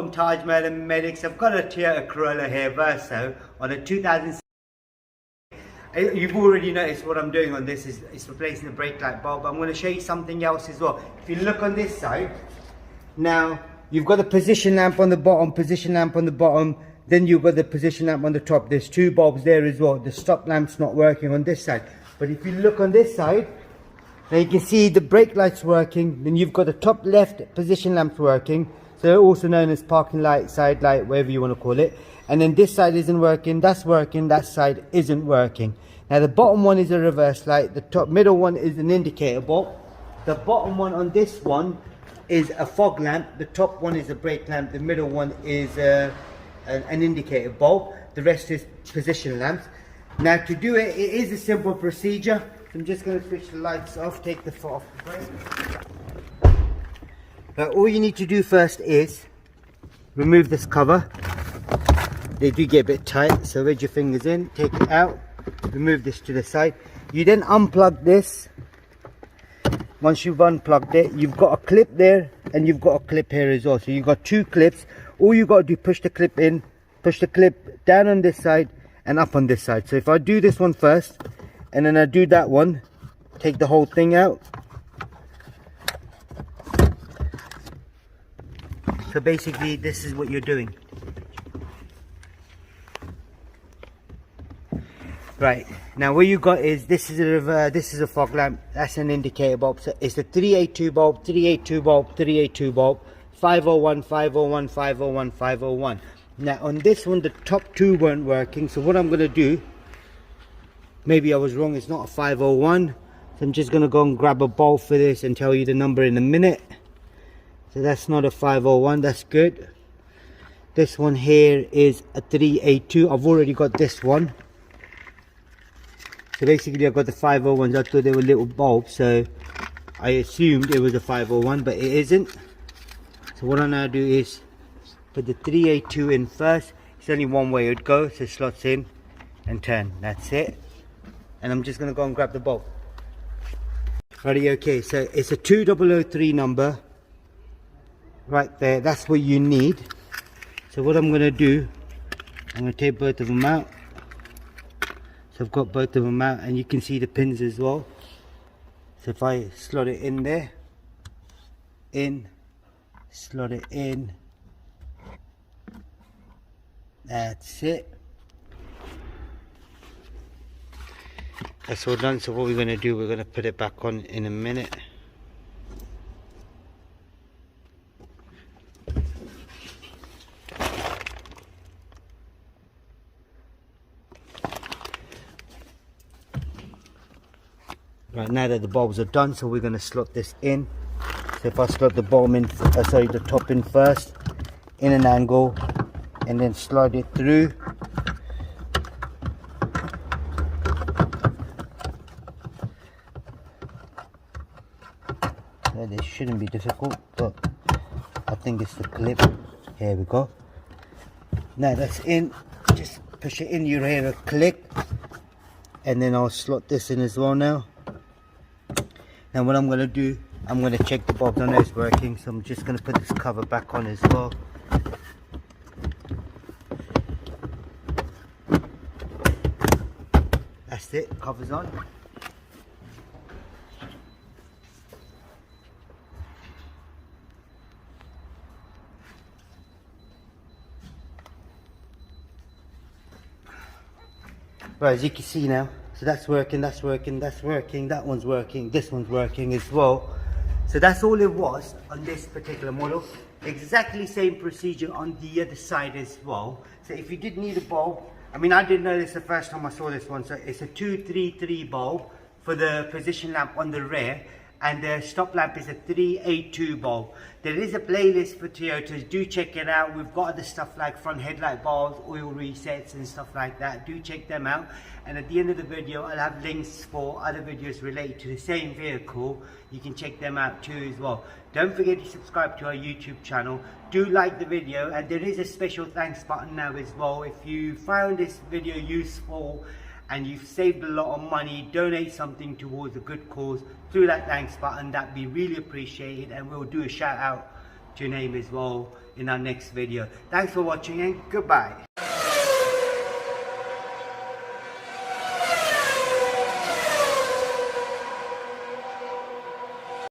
from Tajmotormedics. I've got a Toyota Corolla Verso on a 2006. You've already noticed what I'm doing on this is replacing the brake light bulb. I'm going to show you something else as well. If you look on this side, now you've got a position lamp on the bottom, then you've got the position lamp on the top. There's two bulbs there as well. The stop lamp's not working on this side. But if you look on this side, now you can see the brake light's working. Then you've got the top left position lamps working. So also known as parking light, side light, whatever you want to call it. And then this side isn't working, that side isn't working. Now the bottom one is a reverse light, the top middle one is an indicator bulb. The bottom one on this one is a fog lamp, the top one is a brake lamp, the middle one is an indicator bulb, the rest is position lamps. Now to do it, it is a simple procedure. I'm just going to switch the lights off, take the foot off the brake. But all you need to do first is remove this cover. They do get a bit tight, so wedge your fingers in, take it out, remove this to the side. You then unplug this. Once you've unplugged it, you've got a clip there and you've got a clip here as well. So you've got two clips. All you got to do, push the clip in, push the clip down on this side and up on this side. So if I do this one first and then I do that one, take the whole thing out. So basically this is what you're doing. Right, now what you got is, this is a fog lamp, that's an indicator bulb. So it's a 382 bulb, 382 bulb, 382 bulb, 501, 501, 501, 501. Now on this one, the top two weren't working, so what I'm going to do, maybe I was wrong, it's not a 501. So I'm just going to go and grab a bulb for this and tell you the number in a minute. So that's not a 501, that's good. This one here is a 382, I've already got this one. So basically I've got the 501s, I thought they were little bulbs, so I assumed it was a 501, but it isn't. So what I'm going to do is put the 382 in first. It's only one way it would go, so it slots in and turn, that's it. And I'm just going to go and grab the bulb. Ready, okay, so it's a 2003 number, right there, that's what you need. So what I'm going to do, I'm going to take both of them out. So I've got both of them out and you can see the pins as well. So if I slot it in there, in, slot it in, that's it. That's all done. So what we're going to do, we're going to put it back on in a minute. Right, now that the bulbs are done, so we're going to slot this in. So if I slot the bulb in, the top in first, in an angle, and then slide it through. Well, this shouldn't be difficult, but I think it's the clip. Here we go. Now that's in, just push it in, you hear a click, and then I'll slot this in as well now. Now what I'm going to do, I'm going to check the bulbs. I know it's working, so I'm just going to put this cover back on as well. That's it, cover's on. Right, as you can see now, so that's working, that's working, that's working, that one's working, this one's working as well. So that's all it was on this particular model. Exactly same procedure on the other side as well. So if you did need a bulb, I mean, I didn't know this the first time I saw this one. So it's a 233 bulb for the position lamp on the rear, and the stop lamp is a 382 bulb. There is a playlist for Toyotas, do check it out. We've got other stuff like front headlight bulbs, oil resets and stuff like that. Do check them out. And at the end of the video, I'll have links for other videos related to the same vehicle. You can check them out too as well. Don't forget to subscribe to our YouTube channel. Do like the video, and there is a special thanks button now as well. If you found this video useful and you've saved a lot of money, donate something towards a good cause through that thanks button, that'd be really appreciated, and we'll do a shout out to your name as well in our next video. Thanks for watching and goodbye.